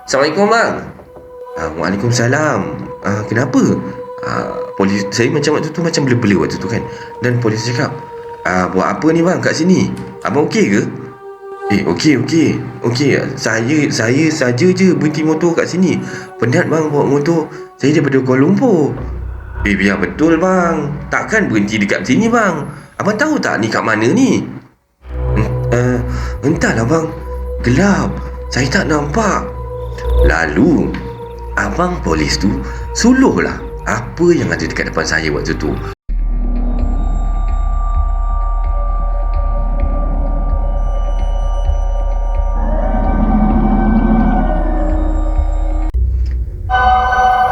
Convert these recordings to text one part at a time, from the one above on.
Assalamualaikum bang. Waalaikumsalam. Kenapa? Polis saya macam waktu tu macam bela-bela waktu tu kan. Dan polis cakap, buat apa ni bang kat sini? Abang okey ke? Okey. Okey, saya saja je berhenti motor kat sini. Penat bang bawa motor. Saya daripada Kuala Lumpur. Biar betul bang. Takkan berhenti dekat sini bang. Abang tahu tak ni kat mana ni? Entahlah bang. Gelap. Saya tak nampak. Lalu abang polis tu suluhlah apa yang ada dekat depan saya waktu tu.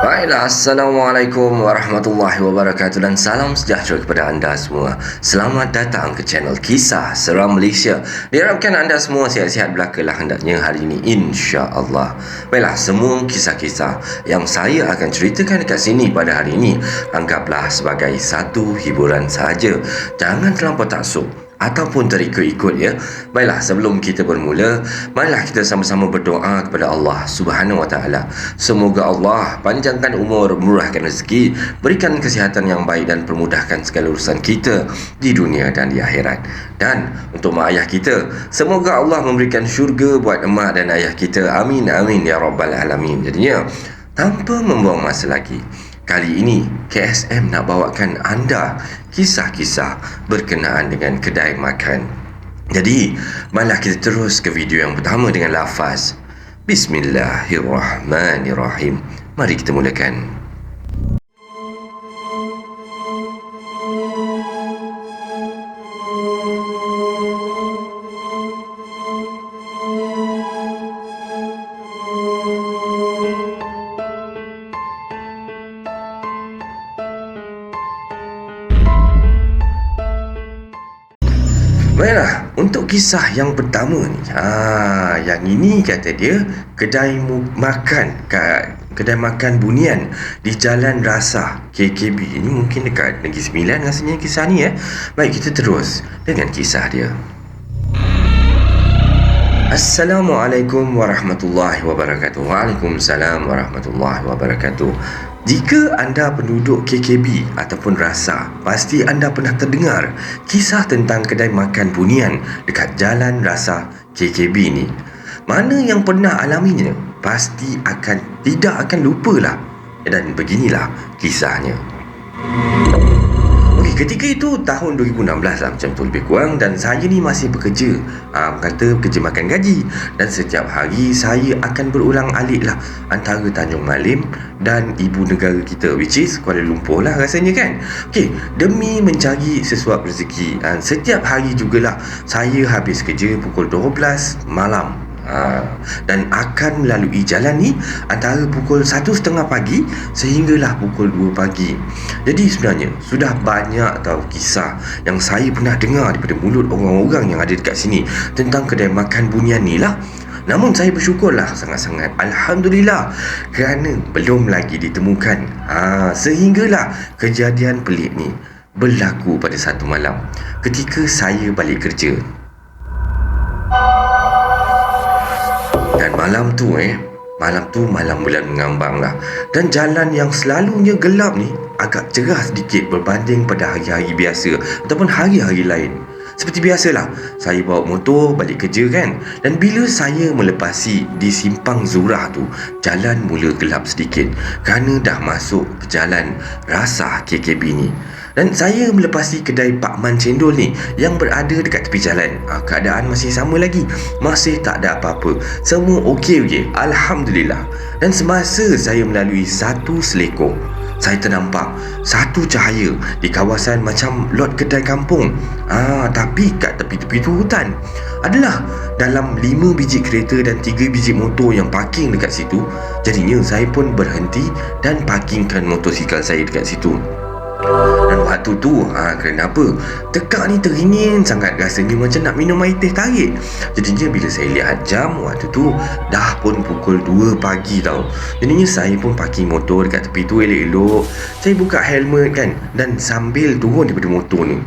Baiklah, Assalamualaikum warahmatullahi wabarakatuh dan salam sejahtera kepada anda semua. Selamat datang ke channel Kisah Seram Malaysia. Diharapkan anda semua sihat-sihat belaka lah hendaknya hari ini, insya-Allah. Baiklah, semua kisah-kisah yang saya akan ceritakan dekat sini pada hari ini anggaplah sebagai satu hiburan sahaja. Jangan terlampau taksub ataupun terikut-ikut ya. Baiklah, sebelum kita bermula, marilah kita sama-sama berdoa kepada Allah Subhanahu Wa Taala. Semoga Allah panjangkan umur, murahkan rezeki, berikan kesihatan yang baik dan permudahkan segala urusan kita di dunia dan di akhirat. Dan untuk mak ayah kita, semoga Allah memberikan syurga buat emak dan ayah kita. Amin amin ya rabbal alamin. Jadinya, tanpa membuang masa lagi, kali ini KSM nak bawakan anda kisah-kisah berkenaan dengan kedai makan. Jadi, marilah kita terus ke video yang pertama dengan lafaz Bismillahirrahmanirrahim. Mari kita mulakan. Baiklah, untuk kisah yang pertama ni, yang ini kata dia kedai makan bunian di Jalan Rasah KKB. Ini mungkin dekat Negeri Sembilan rasanya kisah ni ya. Baik, kita terus dengan kisah dia. Assalamualaikum warahmatullahi wabarakatuh. Waalaikumsalam warahmatullahi wabarakatuh. Jika anda penduduk KKB ataupun Rasah, pasti anda pernah terdengar kisah tentang kedai makan bunian dekat Jalan Rasah KKB ni. Mana yang pernah alaminya pasti tidak akan lupalah. Dan beginilah kisahnya. Ketika itu tahun 2016 lah macam tu lebih kurang, dan saya ni masih bekerja, kata kerja makan gaji, dan setiap hari saya akan berulang alik lah antara Tanjung Malim dan ibu negara kita, which is Kuala Lumpur lah rasanya kan. Demi mencari sesuap rezeki, setiap hari jugalah saya habis kerja pukul 12 malam. Dan akan melalui jalan ni antara pukul 1.30 pagi sehinggalah pukul 2 pagi. Jadi sebenarnya sudah banyak tahu kisah yang saya pernah dengar daripada mulut orang-orang yang ada dekat sini tentang kedai makan bunian ni lah. Namun saya bersyukurlah sangat-sangat, Alhamdulillah, kerana belum lagi ditemukan. Sehinggalah kejadian pelik ni berlaku pada satu malam ketika saya balik kerja. Dan malam tu malam bulan mengambang lah. Dan jalan yang selalunya gelap ni agak cerah sedikit berbanding pada hari-hari biasa ataupun hari-hari lain. Seperti biasalah, saya bawa motor balik kerja kan. Dan bila saya melepasi di simpang Zurah tu, jalan mula gelap sedikit kerana dah masuk ke Jalan Rasah KKB ni. Dan saya melepasi kedai Pak Man Cendol ni yang berada dekat tepi jalan. Keadaan masih sama lagi, masih tak ada apa-apa, semua okey je, Alhamdulillah. Dan semasa saya melalui satu selekong, saya ternampak satu cahaya di kawasan macam lot kedai kampung. Tapi kat tepi-tepi tu hutan. Adalah dalam 5 biji kereta dan 3 biji motor yang parking dekat situ. Jadinya saya pun berhenti dan parkingkan motosikal saya dekat situ. Dan waktu tu kerana apa, tekak ni teringin sangat, rasanya macam nak minum air teh tarik. Jadinya bila saya lihat jam, waktu tu dah pun pukul 2 pagi tau. Jadinya saya pun parking motor dekat tepi tu elok-elok. Saya buka helmet kan, dan sambil turun daripada motor ni.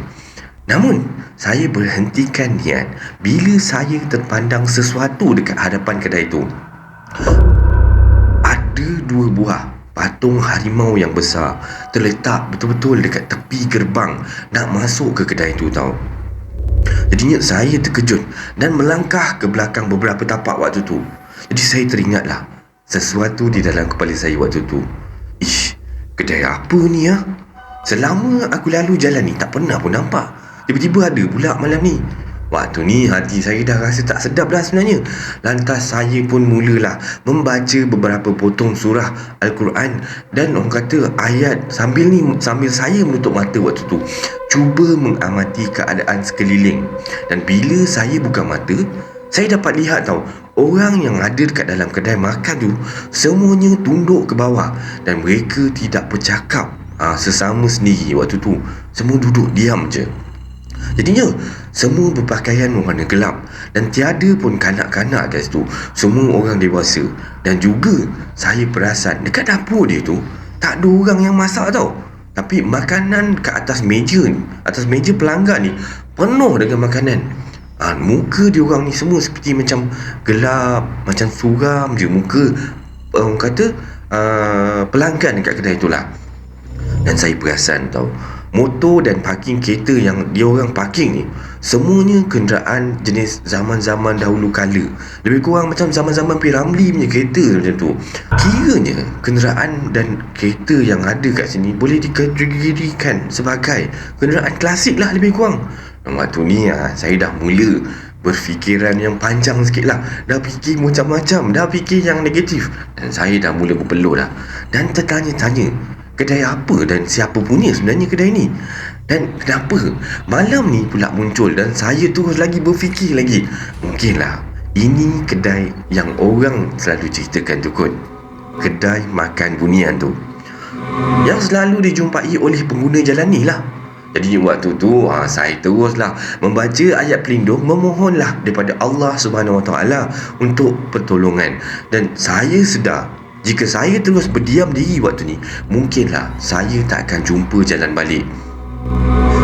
Namun saya berhentikan niat bila saya terpandang sesuatu dekat hadapan kedai tu. dua buah patung harimau yang besar terletak betul-betul dekat tepi gerbang nak masuk ke kedai tu tau. Jadinya saya terkejut dan melangkah ke belakang beberapa tapak waktu tu. Jadi saya teringatlah sesuatu di dalam kepala saya waktu tu. Ish, kedai apa ni ya? Selama aku lalu jalan ni tak pernah pun nampak. Tiba-tiba ada pula malam ni. Waktu ni hati saya dah rasa tak sedap dah sebenarnya. Lantas saya pun mulalah membaca beberapa potong surah Al-Quran dan orang kata ayat sambil saya menutup mata waktu tu, cuba mengamati keadaan sekeliling. Dan bila saya buka mata, saya dapat lihat tau, orang yang ada dekat dalam kedai makan tu semuanya tunduk ke bawah dan mereka tidak bercakap sesama sendiri waktu tu. Semua duduk diam je. Jadinya semua berpakaian warna gelap dan tiada pun kanak-kanak kat situ. Semua orang dewasa. Dan juga saya perasan dekat dapur dia tu tak ada orang yang masak tau. Tapi makanan kat atas meja ni, atas meja pelanggan ni penuh dengan makanan. Muka dia orang ni semua seperti macam gelap, macam suram je muka orang kata pelanggan dekat kedai tu lah. Dan saya perasan tau, motor dan parking kereta yang dia orang parking ni semuanya kenderaan jenis zaman-zaman dahulu kala. Lebih kurang macam zaman-zaman P. Ramlee punya kereta macam tu. Kiranya kenderaan dan kereta yang ada kat sini boleh dikategorikan sebagai kenderaan klasik lah lebih kurang. Dan waktu ni saya dah mula berfikiran yang panjang sikit lah. Dah fikir macam-macam, dah fikir yang negatif. Dan saya dah mula berpeluh dah. Dan tertanya-tanya, kedai apa dan siapa punya sebenarnya kedai ni? Dan kenapa malam ni pula muncul? Dan saya terus lagi berfikir lagi, mungkinlah ini kedai yang orang selalu ceritakan tu kot. Kedai makan bunian tu yang selalu dijumpai oleh pengguna jalan ni lah. Jadi waktu tu saya teruslah membaca ayat pelindung, memohonlah daripada Allah Subhanahu Wa Taala untuk pertolongan. Dan saya sedar jika saya terus berdiam diri waktu ni, mungkinlah saya tak akan jumpa jalan balik.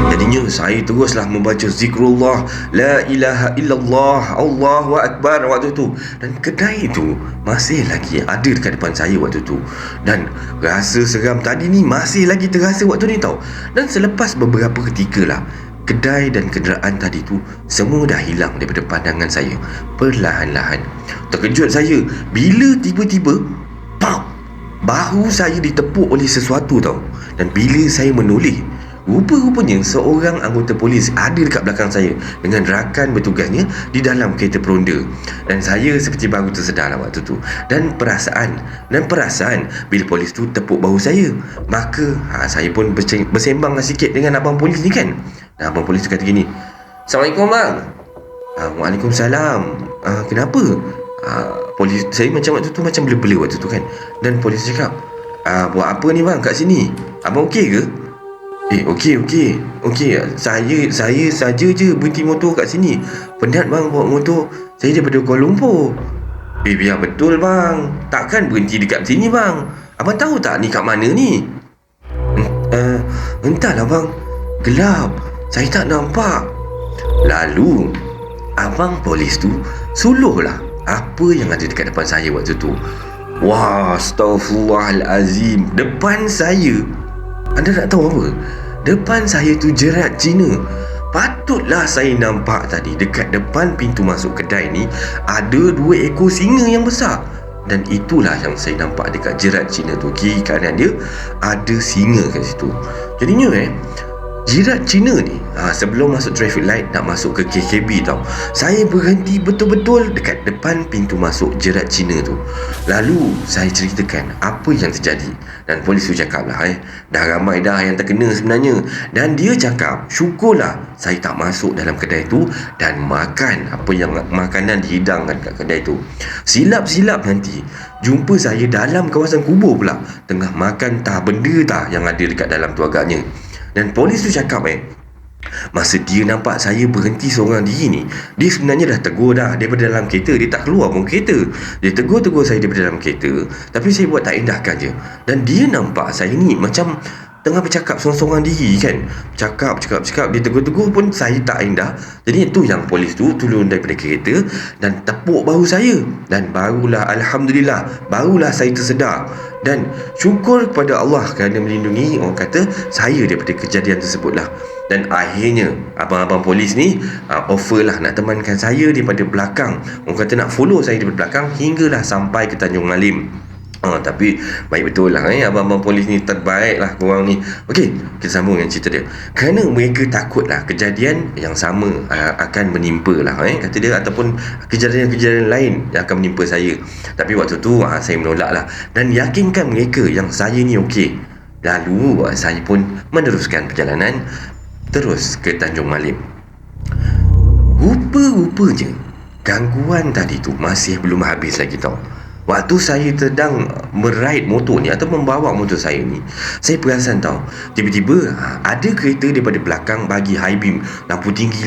Jadinya saya teruslah membaca zikrullah, la ilaha illallah, Allahu Akbar waktu tu. Dan kedai tu masih lagi ada dekat depan saya waktu tu. Dan rasa seram tadi ni masih lagi terasa waktu ni tau. Dan selepas beberapa ketika lah, kedai dan kenderaan tadi tu semua dah hilang daripada pandangan saya perlahan-lahan. Terkejut saya bila tiba-tiba bahu saya ditepuk oleh sesuatu tau. Dan bila saya menoleh, rupa-rupanya seorang anggota polis ada dekat belakang saya dengan rakan bertugasnya di dalam kereta peronda. Dan saya seperti baru tersedar lah waktu tu. Dan perasaan bila polis tu tepuk bahu saya, maka saya pun bersembang sikit dengan abang polis ni kan. Dan abang polis tu kata gini, "Assalamualaikum bang." "Waalaikumsalam." "Kenapa?" Polis saya macam waktu tu macam bela-bela waktu tu kan. Dan polis cakap, "Buat apa ni bang kat sini? Abang okey ke?" Okey. Saya saja je berhenti motor kat sini. Penat bang bawa motor. Saya daripada Kuala Lumpur." Biar betul bang. Takkan berhenti dekat sini bang. Abang tahu tak ni kat mana ni?" Entahlah bang. Gelap. Saya tak nampak." Lalu abang polis tu suluhlah apa yang ada dekat depan saya waktu tu. Wah, astaghfirullahalazim. Depan saya, anda nak tahu apa? Depan saya tu jerat Cina. Patutlah saya nampak tadi dekat depan pintu masuk kedai ni ada 2 ekor singa yang besar. Dan itulah yang saya nampak dekat jerat Cina tu. Kiri kanan dia ada singa kat situ. Jadinya jerat Cina ni sebelum masuk traffic light nak masuk ke KKB tau, saya berhenti betul-betul dekat depan pintu masuk jerat Cina tu. Lalu saya ceritakan apa yang terjadi. Dan polis tu cakap lah dah ramai dah yang terkena sebenarnya. Dan dia cakap syukurlah saya tak masuk dalam kedai tu dan makan apa yang makanan dihidangkan kat kedai tu. Silap-silap nanti jumpa saya dalam kawasan kubur pula, tengah makan benda yang ada dekat dalam tu agaknya. Dan polis tu cakap masa dia nampak saya berhenti seorang diri ni, dia sebenarnya dah tegur dah daripada dalam kereta. Dia tak keluar pun kereta. Dia tegur saya daripada dalam kereta, tapi saya buat tak indahkan je. Dan dia nampak saya ni macam tengah bercakap seorang-seorang diri kan. Cakap dia tegur-tegur pun saya tak indah. Jadi itu yang polis tu turun daripada kereta dan tepuk bahu saya. Dan barulah Alhamdulillah, barulah saya tersedar. Dan syukur kepada Allah kerana melindungi, orang kata, saya daripada kejadian tersebut lah. Dan akhirnya abang-abang polis ni offer lah nak temankan saya daripada belakang. Orang kata nak follow saya daripada belakang hinggalah sampai ke Tanjung Malim. Tapi baik betul lah abang-abang polis ni terbaik lah korang ni. Okey, kita sambung dengan cerita dia. Kerana mereka takut lah kejadian yang sama akan menimpa lah kata dia, ataupun kejadian-kejadian lain yang akan menimpa saya. Tapi waktu tu saya menolak lah dan yakinkan mereka yang saya ni okey. Lalu saya pun meneruskan perjalanan terus ke Tanjung Malim. Rupa-rupanya gangguan tadi tu masih belum habis lagi tau. Waktu saya sedang meraid motor ni atau membawa motor saya ni, saya perasan tau, tiba-tiba ada kereta daripada belakang bagi high beam, lampu tinggi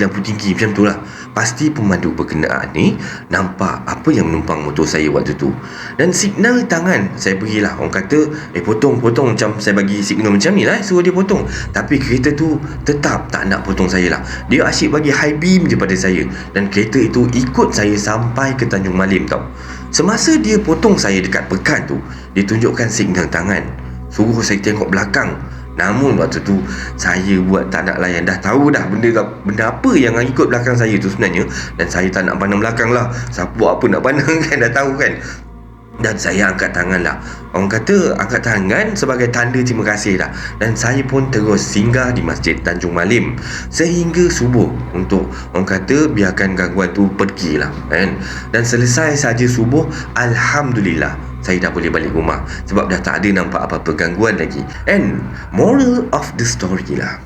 macam tu lah. Pasti pemandu berkenaan ni nampak apa yang menumpang motor saya waktu tu. Dan signal tangan saya berilah, orang kata potong macam saya bagi signal macam ni lah, suruh dia potong. Tapi kereta tu tetap tak nak potong saya lah. Dia asyik bagi high beam je pada saya. Dan kereta itu ikut saya sampai ke Tanjung Malim tau. Semasa dia potong saya dekat pekan tu, dia tunjukkan signal tangan, suruh saya tengok belakang. Namun waktu tu saya buat tak nak layan. Dah tahu dah benda apa yang ikut belakang saya tu sebenarnya. Dan saya tak nak pandang belakang lah. Siapa apa nak pandang kan, dah tahu kan. Dan saya angkat tangan lah. Orang kata angkat tangan sebagai tanda terima kasih dah. Dan saya pun terus singgah di Masjid Tanjung Malim sehingga subuh, untuk orang kata biarkan gangguan tu pergi lah kan. Dan selesai saja subuh, Alhamdulillah saya dah boleh balik rumah sebab dah tak ada nampak apa-apa gangguan lagi. And moral of the story lah,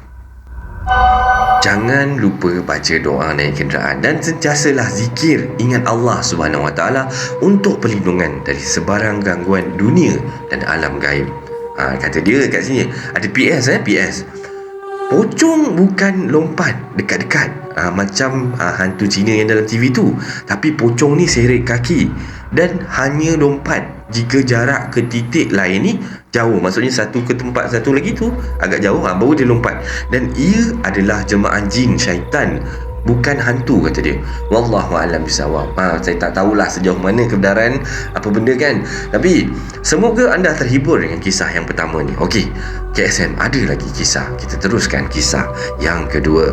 jangan lupa baca doa naik kenderaan dan sentiasalah zikir, ingat Allah Subhanahu Wa Taala untuk perlindungan dari sebarang gangguan dunia dan alam gaib. Kata dia kat sini ada PS. Pocong bukan lompat dekat-dekat macam hantu Cina yang dalam TV tu, tapi pocong ni seret kaki dan hanya lompat jika jarak ke titik lain ni jauh. Maksudnya satu ke tempat satu lagi tu agak jauh, baru dia lompat. Dan ia adalah jemaah jin syaitan, bukan hantu, kata dia. Wallahu a'lam bisawab. Saya tak tahulah sejauh mana kebenaran apa benda kan. Tapi semoga anda terhibur dengan kisah yang pertama ni. Okey, KSM ada lagi kisah. Kita teruskan kisah yang kedua.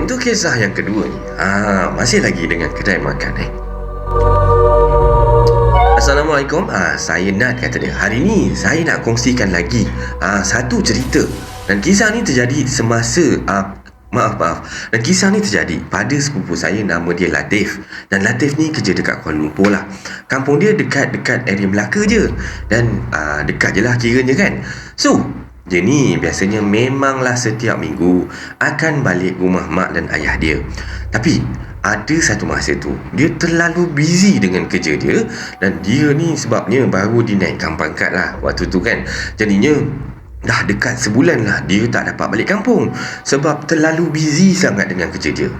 Untuk kisah yang kedua ni, masih lagi dengan kedai makan Assalamualaikum, saya Nat, kata dia. Hari ni saya nak kongsikan lagi satu cerita. Dan kisah ni terjadi semasa Maaf. Dan kisah ni terjadi pada sepupu saya, nama dia Latif. Dan Latif ni kerja dekat Kuala Lumpur lah. Kampung dia dekat area Melaka je. Dan dekat je lah kiranya kan. So dia ni biasanya memanglah setiap minggu akan balik rumah mak dan ayah dia. Tapi ada satu masa tu dia terlalu busy dengan kerja dia. Dan dia ni sebabnya baru dinaikkan pangkat lah waktu tu kan. Jadinya dah dekat sebulan lah dia tak dapat balik kampung sebab terlalu busy sangat dengan kerja dia.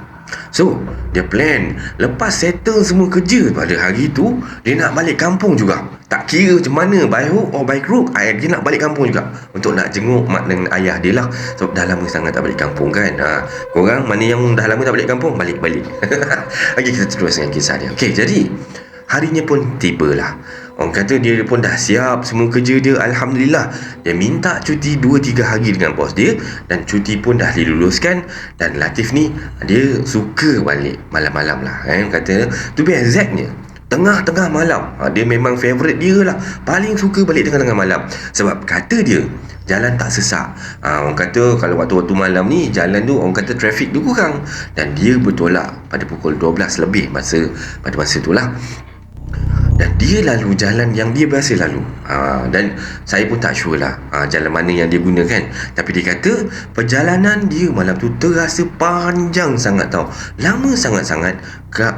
So dia plan lepas settle semua kerja pada hari tu, dia nak balik kampung juga. Tak kira macam mana, by hook or by crook, dia nak balik kampung juga untuk nak jenguk mak dan ayah dia lah. Sebab dah lama sangat tak balik kampung kan. Korang mana yang dah lama tak balik kampung, balik. Okey, kita terus dengan kisah dia. Okey, jadi harinya pun tibalah. Orang kata dia pun dah siap semua kerja dia, Alhamdulillah. Dia minta cuti 2-3 hari dengan bos dia. Dan cuti pun dah diluluskan. Dan Latif ni dia suka balik malam-malam lah kata tu be exactnya tengah-tengah malam. Dia memang favourite dia lah, paling suka balik tengah-tengah malam. Sebab kata dia jalan tak sesak. Orang kata kalau waktu-waktu malam ni jalan tu, orang kata trafik tu kurang. Dan dia bertolak pada pukul 12 lebih pada masa tu lah. Dan dia lalu jalan yang dia biasa lalu. Dan saya pun tak sure lah jalan mana yang dia gunakan. Tapi dia kata perjalanan dia malam tu terasa panjang sangat tau. Lama sangat-sangat.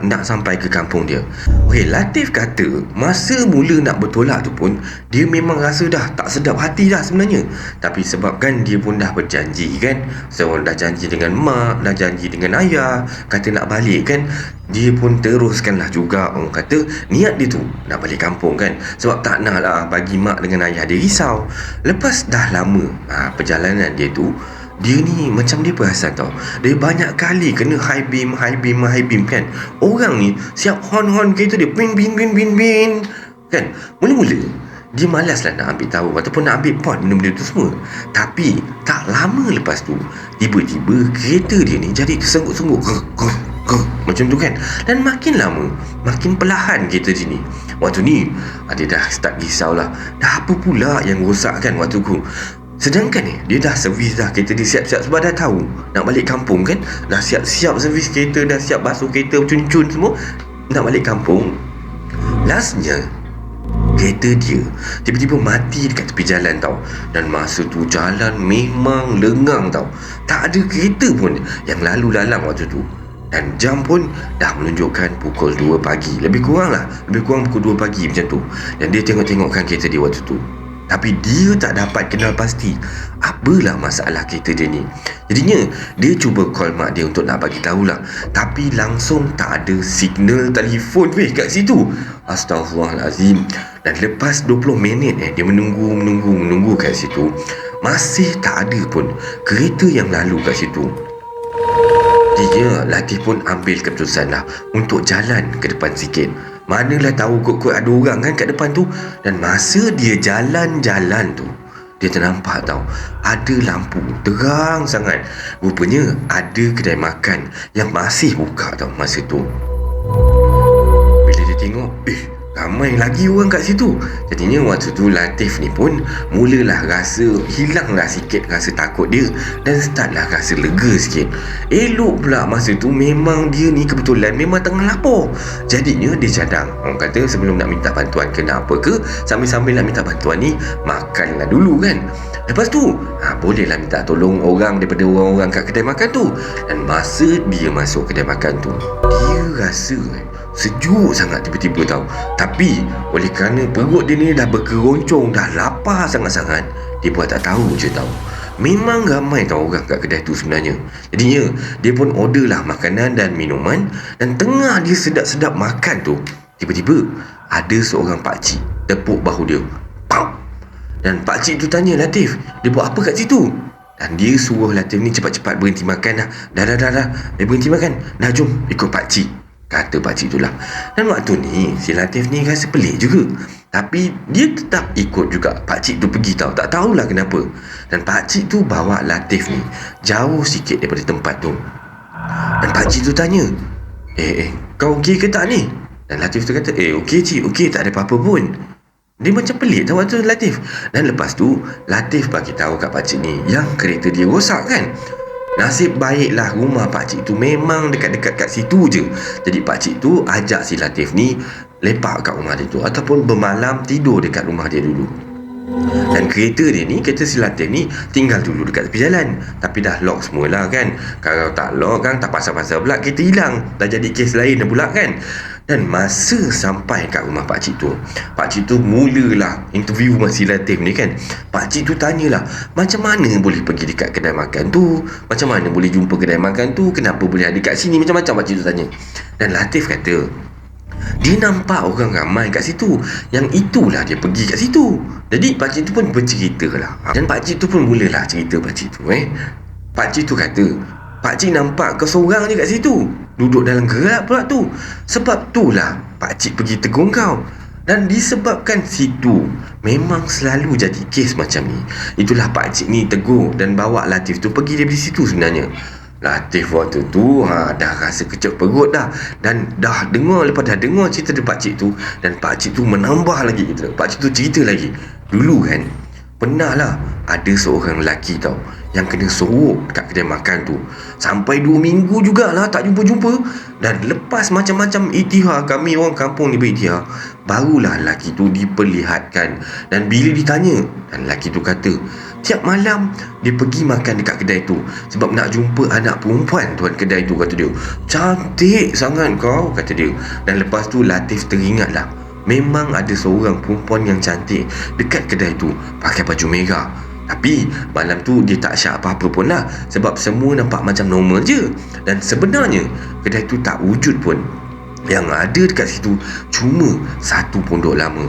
nak sampai ke kampung dia. Okey, Latif kata masa mula nak bertolak tu pun dia memang rasa dah tak sedap hati dah sebenarnya. Tapi sebab kan dia pun dah berjanji kan, so dah janji dengan mak, dah janji dengan ayah, kata nak balik kan, dia pun teruskanlah juga orang kata niat dia tu nak balik kampung kan, sebab tak nak lah bagi mak dengan ayah dia risau. Lepas dah lama perjalanan dia tu, dia ni macam dia perasan tau, dia banyak kali kena high beam kan. Orang ni siap horn kereta dia, bin kan. Mula-mula dia malas lah nak ambil tahu ataupun nak ambil pot benda-benda tu semua. Tapi tak lama lepas tu, tiba-tiba kereta dia ni jadi tersengguk-sengguk macam tu kan. Dan makin lama makin perlahan kereta dia ni. Waktu ni dia dah start risau lah, dah apa pula yang rosak kan waktu tu. Sedangkan ni dia dah servis dah kereta dia, siap-siap sebab dah tahu nak balik kampung kan. Dah siap-siap servis kereta, dah siap basuh kereta, cun-cun semua, nak balik kampung. Lastnya kereta dia tiba-tiba mati dekat tepi jalan tau. Dan masa tu jalan memang lengang tau, tak ada kereta pun yang lalu lalang waktu tu. Dan jam pun dah menunjukkan pukul 2 pagi, lebih kurang pukul 2 pagi macam tu. Dan dia tengok-tengokkan kereta dia waktu tu, tapi dia tak dapat kenal pasti apalah masalah kereta dia ni. Jadinya dia cuba call mak dia untuk nak bagi tahulah, tapi langsung tak ada signal telefon kat situ. Astaghfirullahalazim. Dan lepas 20 minit dia menunggu kat situ, masih tak ada pun kereta yang lalu kat situ. Dia Latif pun ambil keputusan lah untuk jalan ke depan sikit. Manalah tahu kot ada orang kan kat depan tu. Dan masa dia jalan-jalan tu, dia ternampak tau, ada lampu terang sangat. Rupanya ada kedai makan yang masih buka tau masa tu. Bila dia tengok, ramai lagi orang kat situ. Jadinya waktu tu Latif ni pun mulalah rasa, hilanglah sikit rasa takut dia, dan startlah rasa lega sikit. Elok pula masa tu memang dia ni kebetulan memang tengah lapar. Jadinya dia cadang, orang kata sebelum nak minta bantuan ke nak apa ke, sambil-sambil nak minta bantuan ni, makanlah dulu kan. Lepas tu bolehlah minta tolong orang daripada orang-orang kat kedai makan tu. Dan masa dia masuk kedai makan tu, dia rasa sejuk sangat tiba-tiba tau. Tapi oleh kerana perut dia ni dah berkeroncong, dah lapar sangat-sangat, dia buat tak tahu je tau. Memang ramai tau orang kat kedai tu sebenarnya. Jadinya dia pun order lah makanan dan minuman. Dan tengah dia sedap-sedap makan tu, tiba-tiba ada seorang pakcik tepuk bahu dia, pam. Dan pakcik tu tanya Latif, dia buat apa kat situ? Dan dia suruh Latif ni cepat-cepat berhenti makan dah. Dah dia berhenti makan, dah jom ikut pakcik, kata pakcik tu lah. Dan waktu ni si Latif ni rasa pelik juga, tapi dia tetap ikut juga pakcik tu pergi tau. Tak tahulah kenapa. Dan pakcik tu bawa Latif ni jauh sikit daripada tempat tu. Dan pakcik tu tanya, kau okey ke tak ni? Dan Latif tu kata, okey cik, okey, tak ada apa-apa pun. Dia macam pelik tau waktu Latif. Dan lepas tu Latif bagi tahu kat pakcik ni yang kereta dia rosak kan. Nasib baiklah rumah pakcik tu memang dekat-dekat kat situ je. Jadi pakcik tu ajak si Latif ni lepak kat rumah dia tu, ataupun bermalam tidur dekat rumah dia dulu. Dan kereta dia ni, kereta si Latif ni tinggal dulu dekat tepi jalan. Tapi dah lock semualah kan. Kalau tak lock kan, tak pasal-pasal pula kereta hilang, dah jadi kes lain pula kan. Dan masa sampai kat rumah pakcik tu mulalah interview si Latif ni kan. Pakcik tu tanyalah, macam mana boleh pergi dekat kedai makan tu, macam mana boleh jumpa kedai makan tu, kenapa boleh ada kat sini, macam-macam pakcik tu tanya. Dan Latif kata dia nampak orang ramai kat situ, yang itulah dia pergi kat situ. Jadi pakcik tu pun bercerita lah. Dan pakcik tu pun mulalah cerita pakcik tu. Pakcik tu kata, pakcik nampak kau seorang je kat situ, duduk dalam gerak pula tu. Sebab itulah pakcik pergi tegur kau. Dan disebabkan situ memang selalu jadi kes macam ni, itulah pakcik ni tegur dan bawa Latif tu pergi dari situ sebenarnya. Latif waktu tu dah rasa kecek perut dah. Dan lepas dah dengar cerita dari pakcik tu, dan pakcik tu menambah lagi gitu. Pakcik tu cerita lagi, dulu kan pernah lah ada seorang lelaki tau yang kena sorok dekat kedai makan tu. Sampai 2 minggu jugalah tak jumpa-jumpa. Dan lepas macam-macam iktihar, kami orang kampung ni beriktihar, barulah lelaki tu diperlihatkan. Dan bila ditanya, dan lelaki tu kata Tiap malam dia pergi makan dekat kedai tu sebab nak jumpa anak perempuan tuan kedai tu, kata dia. Cantik sangat kau, kata dia. Dan lepas tu Latif teringatlah, memang ada seorang perempuan yang cantik dekat kedai tu pakai baju merah. Tapi malam tu dia tak syak apa-apa pun lah sebab semua nampak macam normal je. Dan sebenarnya kedai tu tak wujud pun. Yang ada dekat situ cuma satu pondok lama.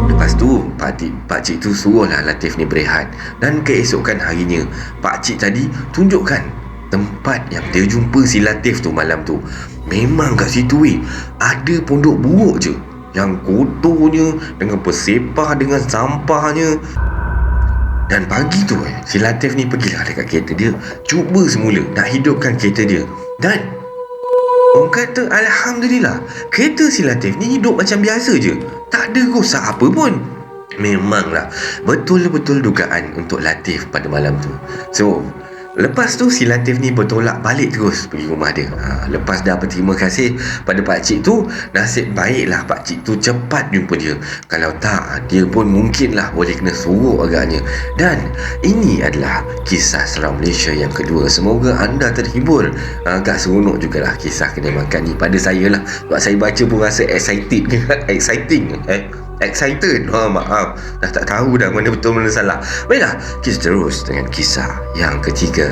Lepas tu pakcik tu suruhlah Latif ni berehat. Dan keesokan harinya pakcik tadi tunjukkan tempat yang dia jumpa si Latif tu malam tu. Memang kat situ ada pondok buruk je yang kotornya dengan bersepah dengan sampahnya. Dan pagi tu si Latif ni pergilah dekat kereta dia, cuba semula nak hidupkan kereta dia. Dan orang kata Alhamdulillah, kereta si Latif ni hidup macam biasa je, tak ada rosak apa pun. Memanglah betul-betul dugaan untuk Latif pada malam tu. So lepas tu si Latif ni bertolak balik terus pergi rumah dia. Lepas dah berterima kasih pada pakcik tu, nasib baiklah pakcik tu cepat jumpa dia. Kalau tak, dia pun mungkinlah boleh kena sorok agaknya. Dan ini adalah kisah seram Malaysia yang kedua. Semoga anda terhibur. Agak seronok jugalah kisah kedai makan ni pada saya lah. Sebab saya baca pun rasa excited. Maaf, dah tak tahu dah mana betul mana salah. Baiklah, kita terus dengan kisah yang ketiga.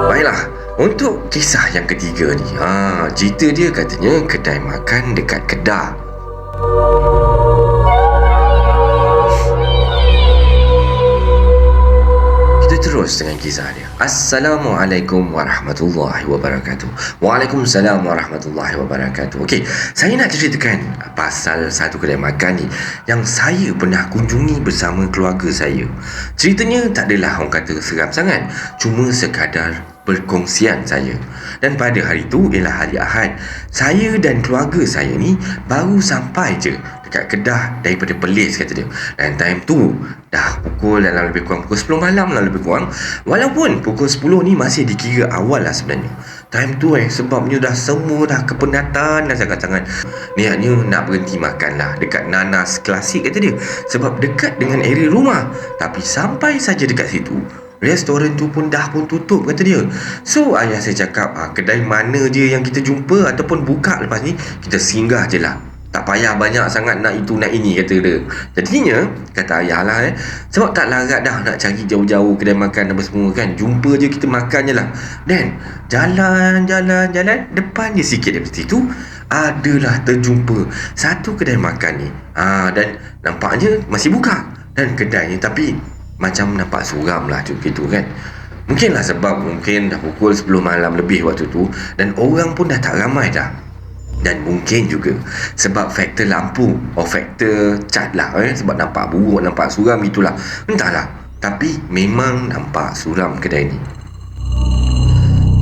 Baiklah, untuk kisah yang ketiga ni, cerita dia katanya kedai makan dekat Kedah. Kita terus dengan kisah dia. Assalamualaikum warahmatullahi wabarakatuh. Waalaikumsalam warahmatullahi wabarakatuh. Okey, saya nak ceritakan pasal satu kedai makan ni yang saya pernah kunjungi bersama keluarga saya. Ceritanya tak adalah orang kata seram sangat, cuma sekadar perkongsian saya. Dan pada hari tu ialah hari Ahad. Saya dan keluarga saya ni baru sampai je dekat Kedah daripada Perlis, kata dia. Dan time tu dah pukul dalam lebih kurang pukul 10 malam lah lebih kurang. Walaupun pukul 10 ni masih dikira awal lah sebenarnya. Time tu sebabnya dah semua dah kepenatan dah sangat-sangat. Niatnya nak berhenti makan lah dekat Nanas Klasik, kata dia. Sebab dekat dengan area rumah. Tapi sampai saja dekat situ, restoran tu pun tutup, kata dia. So ayah saya cakap, kedai mana je yang kita jumpa ataupun buka lepas ni, kita singgah je lah. Tak payah banyak sangat nak itu nak ini, kata dia. Jadinya kata ayah lah sebab tak larat dah nak cari jauh-jauh kedai makan apa semua kan. Jumpa je kita makan je lah. Dan jalan depan je sikit daripada situ adalah terjumpa satu kedai makan ni. Dan nampaknya masih buka. Dan kedai ni tapi macam nampak suram lah gitu kan. Mungkinlah sebab mungkin dah pukul 10 malam lebih waktu tu dan orang pun dah tak ramai dah. Dan mungkin juga sebab faktor lampu faktor cat lah sebab nampak buruk, nampak suram gitulah. Entahlah, tapi memang nampak suram kedai ni.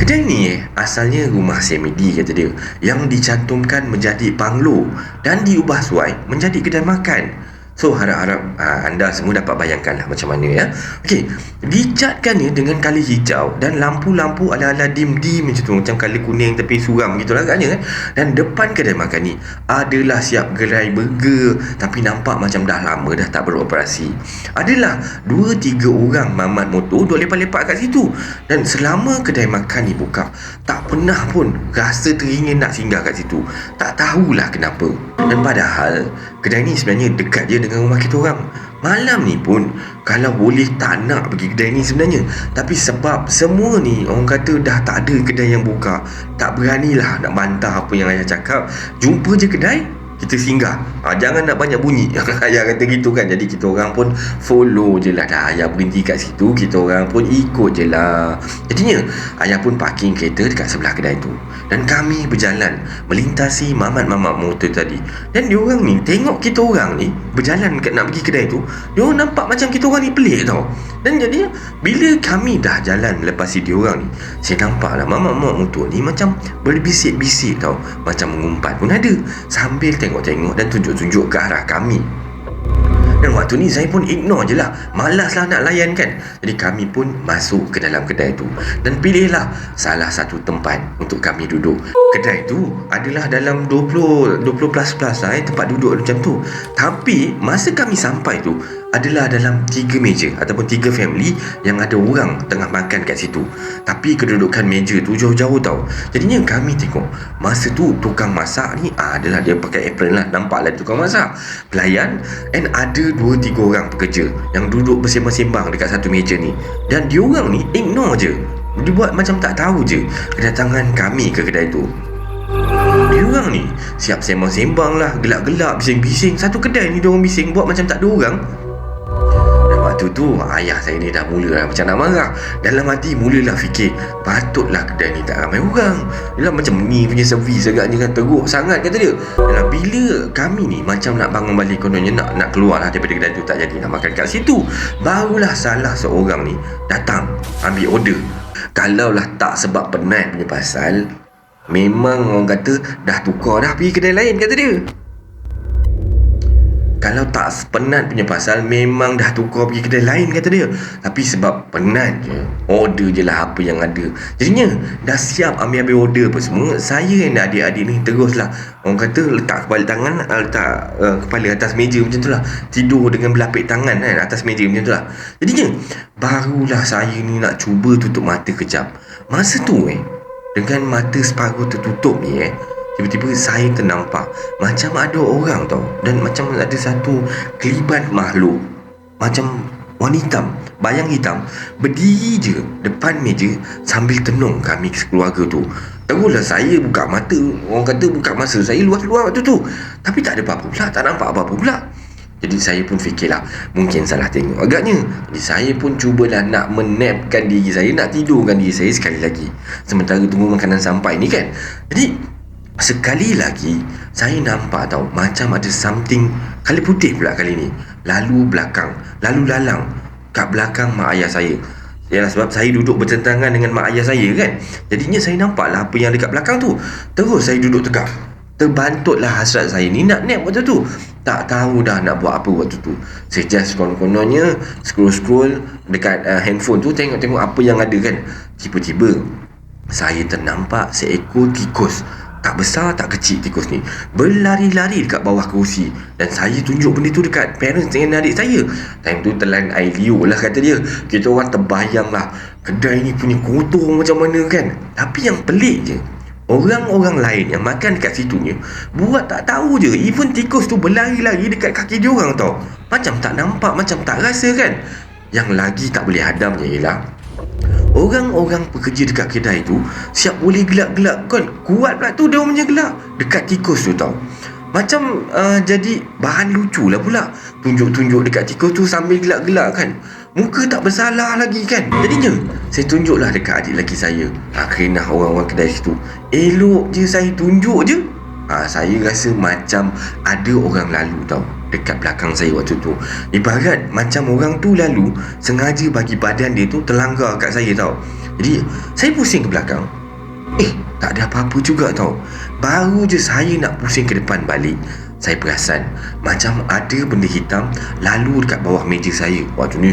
Kedai ni asalnya rumah semedi, kata dia, yang dicantumkan menjadi banglo dan diubah suai menjadi kedai makan. So harap-harap anda semua dapat bayangkan lah macam mana ya. Okey, dicatkannya dengan color hijau dan lampu-lampu ala-ala dim-dim macam tu, macam color kuning tapi suram gitulah agaknya kan. Dan depan kedai makan ni adalah siap gerai burger tapi nampak macam dah lama dah tak beroperasi. Adalah 2-3 orang mamat motor duk lepak-lepak kat situ. Dan selama kedai makan ni buka, tak pernah pun rasa teringin nak singgah kat situ. Tak tahulah kenapa. Dan padahal kedai ni sebenarnya dekat je dengan rumah kita orang. Malam ni pun kalau boleh tak nak pergi kedai ni sebenarnya. Tapi sebab semua ni orang kata dah tak ada kedai yang buka, tak beranilah nak bantah apa yang ayah cakap. Jumpa je kedai, kita singgah. Jangan nak banyak bunyi. Ayah kata gitu kan. Jadi kita orang pun follow je lah. Dah ayah berhenti kat situ, kita orang pun ikut je lah. Jadinya ayah pun parking kereta dekat sebelah kedai tu, dan kami berjalan melintasi mamat-mamat motor tadi. Dan diorang ni tengok kita orang ni berjalan nak pergi kedai tu, diorang nampak macam kita orang ni pelik tau. Dan jadinya bila kami dah jalan melepasi diorang ni, saya nampak lah mamat-mamat motor ni macam berbisik-bisik tau, macam mengumpat pun ada, sambil tengok-tengok dan tunjuk-tunjuk ke arah kami. Dan waktu ni saya pun ignore je lah, malaslah nak layan kan. Jadi kami pun masuk ke dalam kedai tu dan pilihlah salah satu tempat untuk kami duduk. Kedai tu adalah dalam 20 plus lah tempat duduk macam tu. Tapi masa kami sampai tu adalah dalam 3 meja ataupun 3 family yang ada orang tengah makan kat situ. Tapi kedudukan meja tu jauh-jauh tau. Jadinya kami tengok masa tu tukang masak ni adalah dia pakai apron lah, nampaklah tukang masak, pelayan, and ada 2-3 orang pekerja yang duduk bersembang-sembang dekat satu meja ni. Dan diorang ni ignore je, dia buat macam tak tahu je kedatangan kami ke kedai tu. Diorang ni siap sembang-sembang lah, gelak-gelak, bising-bising. Satu kedai ni diorang bising, buat macam tak ada orang. Dan waktu tu ayah saya ni dah mula macam nak marah. Dalam hati mulalah fikir, patutlah kedai ni tak ramai orang. Dia macam ni punya servis agaknya kan teruk sangat, kata dia. Dan bila kami ni macam nak bangun balik, kononnya nak keluar lah daripada kedai tu, tak jadi nak makan kat situ, barulah salah seorang ni datang ambil order. Kalaulah tak sebab penat punya pasal, memang orang kata dah tukar dah pergi kedai lain, kata dia. Kalau tak penat punya pasal, memang dah tukar pergi kedai lain, kata dia. Tapi sebab penat je, order je lah apa yang ada. Jadinya dah siap ambil order apa semua, saya dan adik-adik ni teruslah, orang kata letak kepala atas meja macam tu lah, tidur dengan berlapik tangan kan atas meja macam tu lah. Jadinya barulah saya ni nak cuba tutup mata kejap. Masa tu dengan mata separuh tertutup ni tiba-tiba saya ternampak macam ada orang tau, dan macam ada satu kelibat makhluk macam warna hitam, bayang hitam, berdiri je depan meja sambil tenung kami sekeluarga tu. Teruslah saya buka mata, orang kata buka masa saya luar-luar waktu tu, tapi tak ada apa-apa pula, tak nampak apa-apa pula. Jadi saya pun fikirlah mungkin salah tengok agaknya. Jadi saya pun cubalah nak menapkan diri saya, nak tidurkan diri saya sekali lagi sementara tunggu makanan sampai ni kan. Jadi sekali lagi saya nampak tau macam ada something kali putih pula kali ni lalu belakang, lalu lalang kat belakang mak ayah saya. Yalah, sebab saya duduk bertentangan dengan mak ayah saya kan. Jadinya saya nampaklah apa yang dekat belakang tu. Terus saya duduk tegak. Terbantutlah hasrat saya ni nak nap waktu tu. Tak tahu dah nak buat apa waktu tu. Saya just konon-kononnya scroll dekat handphone tu, tengok-tengok apa yang ada kan. Tiba-tiba saya ternampak seekor tikus. Tak besar tak kecil tikus ni berlari-lari dekat bawah kerusi, dan saya tunjuk benda tu dekat parents dengan adik saya. Time tu telan air liur lah, kata dia. Kita orang terbayang lah kedai ni punya kotor macam mana kan. Tapi yang pelik je, orang-orang lain yang makan dekat situ ni buat tak tahu je. Even tikus tu berlari-lari dekat kaki dia orang tau, macam tak nampak, macam tak rasa kan. Yang lagi tak boleh hadamnya ialah orang-orang pekerja dekat kedai tu siap boleh gelak-gelak kan. Kuat pula tu dia orang punya gelak dekat tikus tu tau. Macam jadi bahan lucu lah pula, tunjuk-tunjuk dekat tikus tu sambil gelak-gelak kan. Muka tak bersalah lagi kan. Jadinya saya tunjuklah dekat adik lelaki saya. Kenah orang-orang kedai situ, elok je saya tunjuk je. Saya rasa macam ada orang lalu tau dekat belakang saya waktu tu. Ibarat macam orang tu lalu sengaja bagi badan dia tu terlanggar kat saya tau. Jadi saya pusing ke belakang, tak ada apa-apa juga tau. Baru je saya nak pusing ke depan balik, saya perasan macam ada benda hitam lalu dekat bawah meja saya. Waktu ni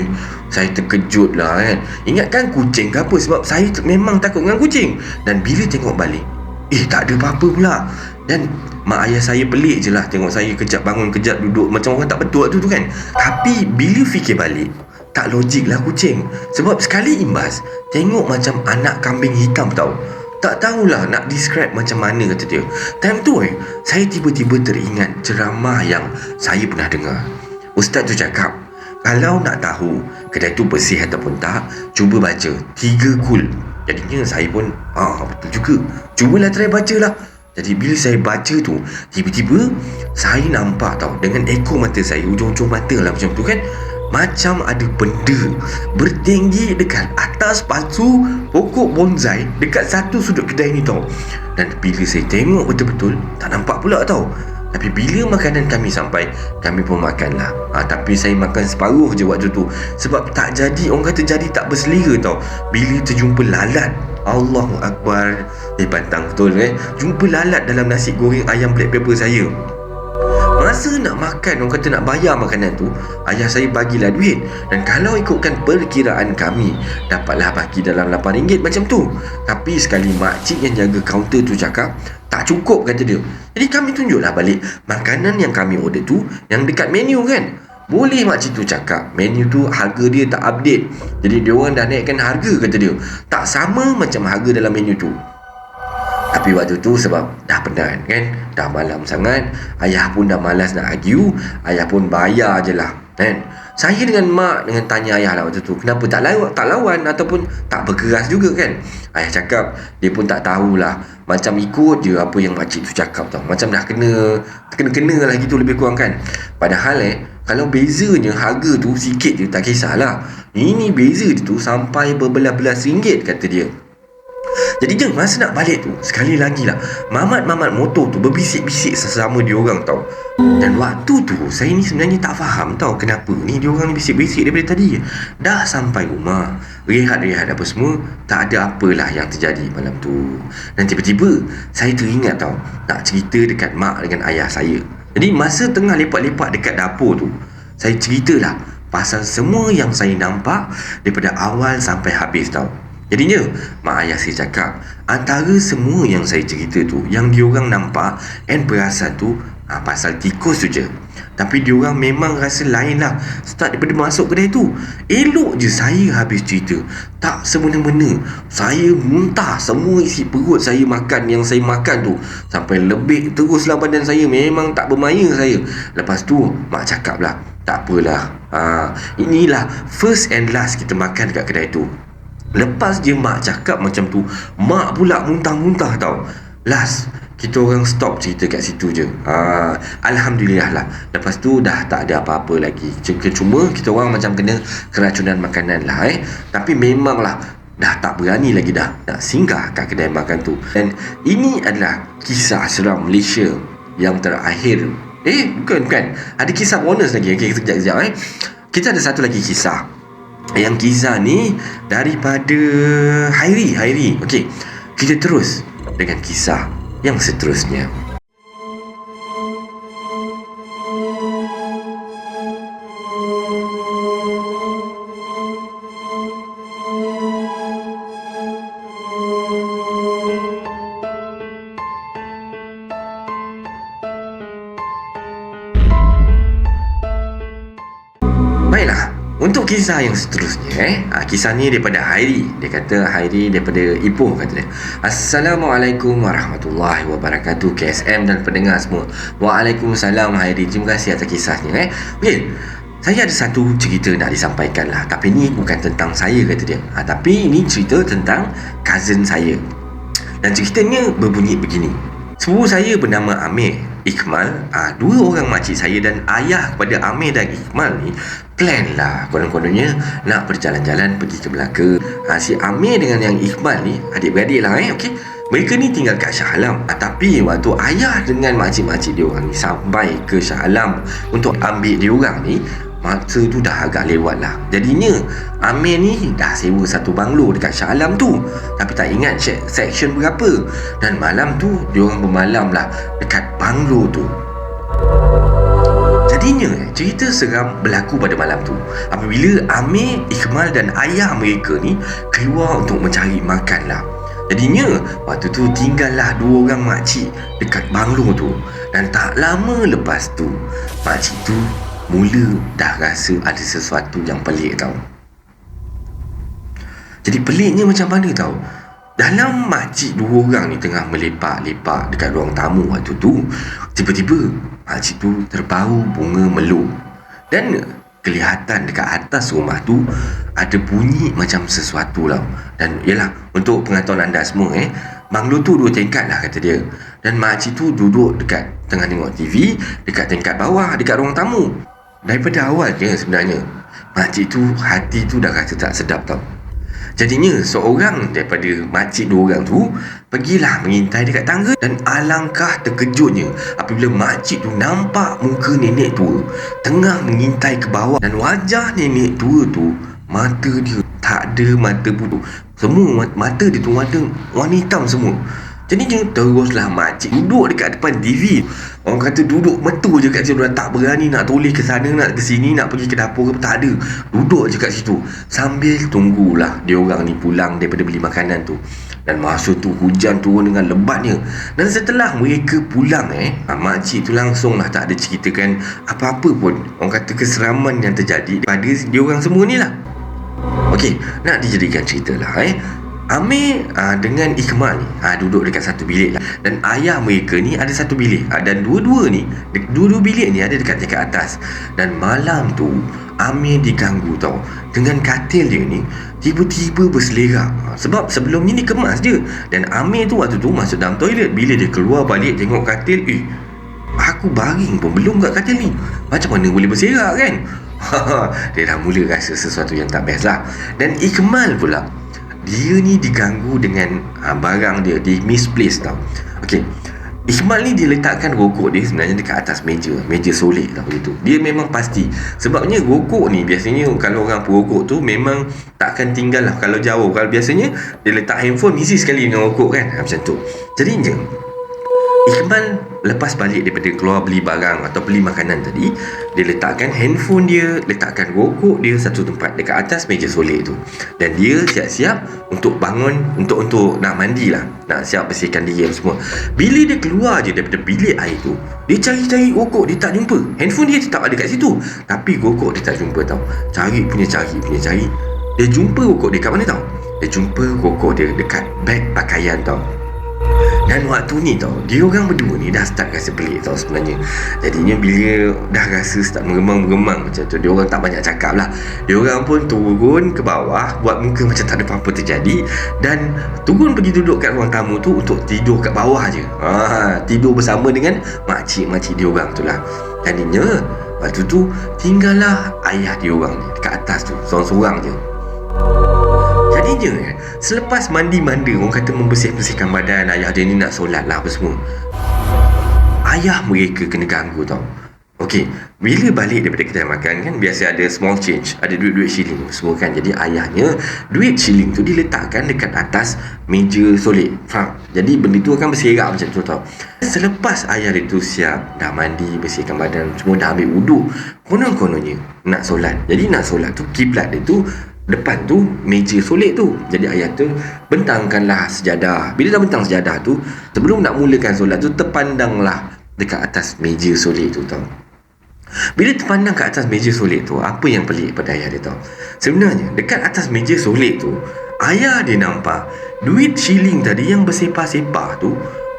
saya terkejut lah kan. Ingatkan kucing ke apa, sebab saya memang takut dengan kucing. Dan bila tengok balik, tak ada apa-apa pula. Dan mak ayah saya pelik je lah tengok saya kejap bangun, kejap duduk macam orang tak betul waktu tu kan. Tapi bila fikir balik, tak logik lah kucing. Sebab sekali imbas tengok macam anak kambing hitam tau. Tak tahulah nak describe macam mana, kata dia. Time tu saya tiba-tiba teringat ceramah yang saya pernah dengar. Ustaz tu cakap, kalau nak tahu kedai tu bersih ataupun tak, cuba baca 3 kul. Jadinya saya pun betul juga, cubalah try baca lah. Jadi bila saya baca tu, tiba-tiba saya nampak tau, dengan ekor mata saya, ujung-ujung mata lah macam tu kan, macam ada benda bertinggi dekat atas pasu pokok bonsai dekat satu sudut kedai ni tau. Dan bila saya tengok betul-betul, tak nampak pula tau. Tapi bila makanan kami sampai, kami pun makan lah. Tapi saya makan separuh je waktu tu, sebab tak jadi, orang kata jadi tak berselera tau. Bila terjumpa lalat, Allahu Akbar, pantang betul jumpa lalat dalam nasi goreng ayam black pepper saya. Masa nak makan, orang kata nak bayar makanan tu, ayah saya bagilah duit. Dan kalau ikutkan perkiraan kami, dapatlah bagi dalam RM8 macam tu. Tapi sekali makcik yang jaga kaunter tu cakap tak cukup, kata dia. Jadi kami tunjuklah balik makanan yang kami order tu yang dekat menu kan. Boleh makcik tu cakap menu tu harga dia tak update, jadi dia orang dah naikkan harga, kata dia. Tak sama macam harga dalam menu tu. Tapi waktu tu sebab dah penat kan, dah malam sangat, ayah pun dah malas nak argue, ayah pun bayar je lah kan. Saya dengan mak dengan tanya ayah lah waktu tu, kenapa tak lawan ataupun tak berkeras juga kan. Ayah cakap dia pun tak tahulah, macam ikut je apa yang makcik tu cakap tau. Macam dah kena lah gitu lebih kurang kan. Padahal kalau bezanya harga tu sikit je tak kisahlah. Ini beza dia tu sampai berbelas-belas ringgit, kata dia. Jadi je masa nak balik tu, sekali lagi lah mamat-mamat motor tu berbisik-bisik sesama diorang tau. Dan waktu tu saya ni sebenarnya tak faham tau kenapa ni diorang ni bisik-bisik daripada tadi. Dah sampai rumah, rehat-rehat apa semua, tak ada apalah yang terjadi malam tu. Dan tiba-tiba saya teringat tau, nak cerita dekat mak dengan ayah saya. Jadi masa tengah lepak-lepak dekat dapur tu, saya ceritalah pasal semua yang saya nampak daripada awal sampai habis tau. Jadinya mak ayah saya cakap, antara semua yang saya cerita tu, yang diorang nampak and perasan tu pasal tikus tu je. Tapi diorang memang rasa lain lah start daripada masuk kedai tu. Elok je saya habis cerita, tak semena-mena saya muntah semua isi perut saya makan yang saya makan tu, sampai lebih teruslah badan saya, memang tak bermaya saya. Lepas tu mak cakap lah, tak apalah, inilah first and last kita makan dekat kedai tu. Lepas je mak cakap macam tu, mak pula muntah-muntah tau. Last kita orang stop cerita kat situ je. Alhamdulillah lah, lepas tu dah tak ada apa-apa lagi. Cuma kita orang macam kena keracunan makanan lah Tapi memanglah dah tak berani lagi dah nak singgah kat kedai makan tu. Dan ini adalah kisah seram Malaysia yang terakhir. Bukan ada kisah bonus lagi. Okay, sekejap kita ada satu lagi kisah. Yang kisah ni daripada Hairi. Okey, kita terus dengan kisah yang seterusnya. Baiklah, untuk kisah yang seterusnya kisah ni daripada Hairi. Dia kata Hairi daripada Ipoh, kata dia. Assalamualaikum warahmatullahi wabarakatuh KSM dan pendengar semua. Waalaikumsalam Hairi, terima kasih atas kisahnya Okay, saya ada satu cerita nak disampaikan lah. Tapi ni bukan tentang saya, kata dia. Tapi ini cerita tentang cousin saya. Dan ceritanya berbunyi begini. Sepupu saya bernama Amir, Iqmal. Dua orang makcik saya dan ayah kepada Amir dan Iqmal ni plan lah konon-kononnya nak berjalan-jalan pergi ke Melaka. Si Amir dengan yang Iqmal ni adik-beradik lah okay? Mereka ni tinggal kat Shah Alam. Tapi waktu ayah dengan makcik-makcik diorang ni sampai ke Shah Alam untuk ambil diorang ni, masa tu dah agak lewat lah. Jadinya Amir ni dah sewa satu banglo dekat Shah Alam tu, tapi tak ingat section berapa. Dan malam tu diorang bermalam lah dekat banglo tu. Jadinya cerita seram berlaku pada malam tu apabila Amir, Iqmal dan ayah mereka ni keluar untuk mencari makan lah. Jadinya waktu tu tinggallah dua orang makcik dekat banglo tu. Dan tak lama lepas tu makcik tu mula dah rasa ada sesuatu yang pelik tau. Jadi peliknya macam mana tau? Dalam makcik dua orang ni tengah melepak-lepak dekat ruang tamu waktu tu, tiba-tiba makcik tu terbau bunga melu. Dan kelihatan dekat atas rumah tu ada bunyi macam sesuatu lah. Dan yalah, untuk pengetahuan anda semua Banglo tu 2 tingkat lah kata dia. Dan makcik tu duduk dekat tengah tengok TV, dekat tingkat bawah, dekat ruang tamu. Daripada awalnya sebenarnya makcik tu, hati tu dah rasa tak sedap tau. Jadinya seorang daripada makcik 2 orang tu pergilah mengintai dekat tangga. Dan alangkah terkejutnya apabila makcik tu nampak muka nenek tua tengah mengintai ke bawah. Dan wajah nenek tua tu, mata dia tak ada mata biru, semua mata dia tu warna hitam semua. Jadinya teruslah makcik duduk dekat depan TV. Orang kata duduk metu je kat situ, tak berani nak toleh ke sana, nak ke sini, nak pergi ke dapur ke, tak ada. Duduk je kat situ sambil tunggulah dia orang ni pulang daripada beli makanan tu. Dan masa tu hujan turun dengan lebatnya. Dan setelah mereka pulang makcik tu langsung lah tak ada ceritakan apa-apa pun, orang kata keseraman yang terjadi pada dia orang semua ni lah. Okey, nak dijadikan cerita lah Amir dengan Ikmal ni duduk dekat satu bilik lah. Dan ayah mereka ni ada satu bilik, dan dua-dua bilik ni ada dekat tingkat atas. Dan malam tu Amir diganggu tau, dengan katil dia ni tiba-tiba berselerak. Sebab sebelum ni kemas je. Dan Amir tu waktu tu masuk dalam toilet. Bila dia keluar balik tengok katil, aku baring pun belum kat katil ni, macam mana boleh berselerak kan? Dia dah mula rasa sesuatu yang tak best lah. Dan Ikmal pula, dia ni diganggu dengan barang dia, dia misplaced tau. Okey, Ikmal ni dia letakkan rokok dia sebenarnya dekat atas meja solek tau gitu. Dia memang pasti, sebabnya rokok ni biasanya kalau orang perokok tu memang takkan tinggal lah kalau jauh. Kalau biasanya dia letak handphone mesti sekali dengan rokok kan, macam tu. Jadinya Iqbal lepas balik daripada keluar beli barang atau beli makanan tadi, dia letakkan handphone dia, letakkan rokok dia satu tempat dekat atas meja solek tu. Dan dia siap-siap untuk bangun, untuk nak mandi lah, nak siap bersihkan diri semua. Bila dia keluar je daripada bilik air tu, dia cari-cari rokok, dia tak jumpa. Handphone dia tetap ada kat situ, tapi rokok dia tak jumpa tau. Cari. Dia jumpa rokok dia kat mana tau? Dia jumpa rokok dia dekat beg pakaian tau. Dan waktu ni tau, dia orang berdua ni dah start rasa pelik tau sebenarnya. Jadinya bila dah rasa start mengemang-mengemang macam tu, dia orang tak banyak cakap lah. Dia orang pun turun ke bawah, buat muka macam tak ada apa-apa terjadi, dan turun pergi duduk kat ruang tamu tu untuk tidur kat bawah je. Tidur bersama dengan makcik-makcik dia orang tu lah. Jadinya waktu tu tinggallah ayah dia orang ni dekat atas tu, seorang-seorang je. Jadinya selepas mandi-mandi, orang kata membersih-bersihkan badan, ayah dia ni nak solat lah apa semua, ayah mereka kena ganggu tau. Okey, bila balik daripada kedai makan kan, biasa ada small change, ada duit-duit shilling semua kan. Jadi ayahnya duit shilling tu diletakkan dekat atas meja solek. Faham? Jadi benda tu akan berserak macam tu tau. Selepas ayah dia tu siap, dah mandi, bersihkan badan, semua dah ambil wuduk, konon-kononnya nak solat. Jadi nak solat tu, kiblat dia tu depan tu meja solek tu. Jadi ayah tu bentangkanlah sejadah. Bila dah bentang sejadah tu, sebelum nak mulakan solat tu, terpandanglah dekat atas meja solek tu tau. Bila terpandang kat atas meja solek tu, apa yang pelik pada ayah dia tau? Sebenarnya dekat atas meja solek tu, ayah dia nampak duit shilling tadi yang bersepah-sepah tu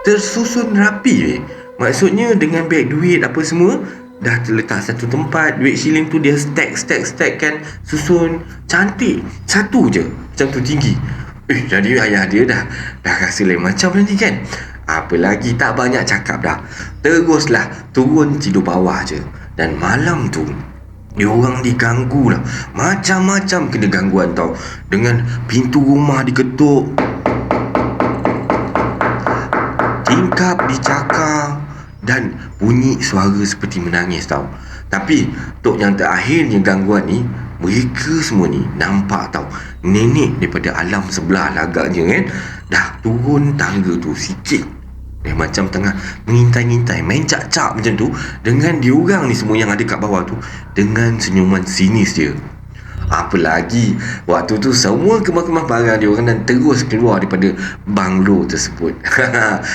tersusun rapi. Maksudnya dengan beg duit apa semua dah terletak satu tempat. Duit shilling tu dia stack kan, susun cantik, satu je macam tu tinggi. Jadi ayah dia dah rasa lain macam nanti kan. Apa lagi, tak banyak cakap dah, teruslah turun tidur bawah je. Dan malam tu dia orang diganggu lah, macam-macam kena gangguan tau. Dengan pintu rumah diketuk, tingkap dicakar, dan bunyi suara seperti menangis tau. Tapi tok yang terakhirnya gangguan ni, mereka semua ni nampak tau nenek daripada alam sebelah lah agaknya kan, dah turun tangga tu sikit. Macam tengah mengintai-ngintai, main cak-cak macam tu, dengan diorang ni semua yang ada kat bawah tu dengan senyuman sinis dia. Apa lagi, waktu tu semua kemas-kemas barang dia orang dan terus keluar daripada banglo tersebut.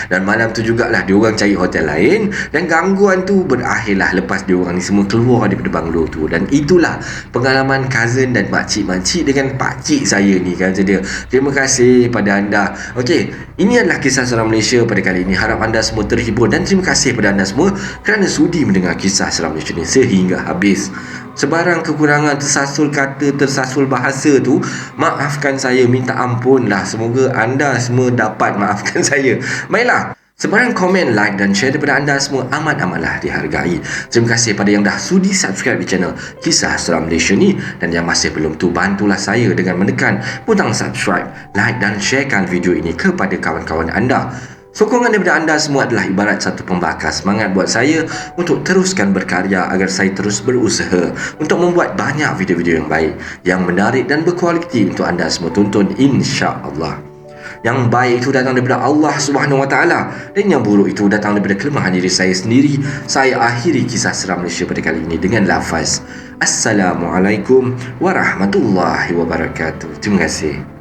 Dan malam tu jugalah dia orang cari hotel lain, dan gangguan tu berakhirlah lepas dia orang ni semua keluar daripada banglo tu. Dan itulah pengalaman cousin dan makcik-makcik dengan pakcik saya ni kan. Jadi terima kasih pada anda. Okey, ini adalah kisah seram Malaysia pada kali ini. Harap anda semua terhibur, dan terima kasih pada anda semua kerana sudi mendengar kisah seram Malaysia ni sehingga habis. Sebarang kekurangan, tersasul kata, tersasul bahasa tu, maafkan saya, minta ampun lah. Semoga anda semua dapat maafkan saya. Baiklah, sebarang komen, like dan share daripada anda semua amat-amatlah dihargai. Terima kasih pada yang dah sudi subscribe di channel Kisah Seram Malaysia ni. Dan yang masih belum tu, bantulah saya dengan menekan butang subscribe, like dan sharekan video ini kepada kawan-kawan anda. Sokongan daripada anda semua adalah ibarat satu pembakar semangat buat saya untuk teruskan berkarya agar saya terus berusaha untuk membuat banyak video-video yang baik, yang menarik dan berkualiti untuk anda semua tonton, insya-Allah. Yang baik itu datang daripada Allah Subhanahu Wa Taala dan yang buruk itu datang daripada kelemahan diri saya sendiri. Saya akhiri kisah seram Malaysia pada kali ini dengan lafaz Assalamualaikum warahmatullahi wabarakatuh. Terima kasih.